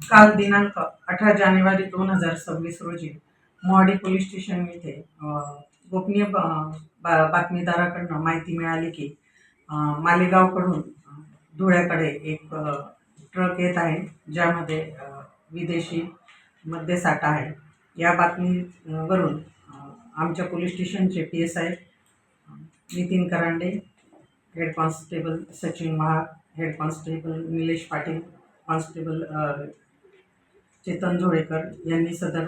काल दिनांक 18 जानेवारी 2026 रोजी मोहाडी पोलीस स्टेशन येथे गोपनीय बातमीदाराकडून माहिती मिळाली की मालेगावकडून धुळ्याकडे एक ट्रक येत आहे, ज्यामध्ये विदेशी मद्यसाठा आहे। या बातमीवरून आमच्या पोलीस स्टेशनचे PSI Nitin Karande, head constable Sachin Mahag, head constable Nilesh Patil, constable Chetan Jolekar यांनी सदर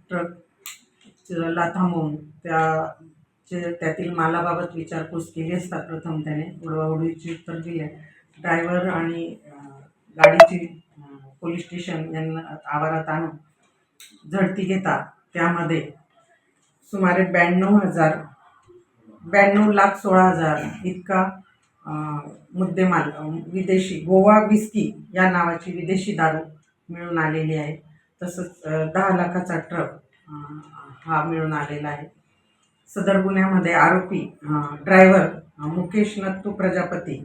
ट्रकला थांबवून त्यातील मालाबाबत विचारपूस केली असता प्रथम त्याने उडवाउडवीची उत्तर दिले। ड्रायव्हर आणि गाडीची पोलीस स्टेशन यांना आवारात आणून झडती घेता त्यामध्ये सुमारे 92,16,000 इतका मुद्देमाल विदेशी गोवा विस्की या नावाची विदेशी दारू मिळून आलेली आहे। तसंच 10 लाखाचा ट्रक हा मिळून आलेला आहे। सदर गुन्ह्यामध्ये आरोपी ड्रायव्हर मुकेश नत्तू प्रजापती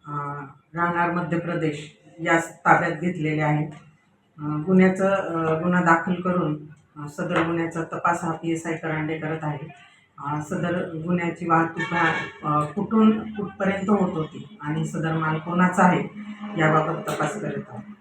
राहणार मध्य प्रदेश यास ताब्यात घेतलेले आहेत। गुन्हा दाखल करून सदर गुन्ह्याचा तपास हा PSI करांडे करत आहे। सदर गुन्ह्याची वाहतूक कुठून कुठपर्यंत होत होती आणि सदर माल कोणाचा आहे याबाबत तपास करत आहे।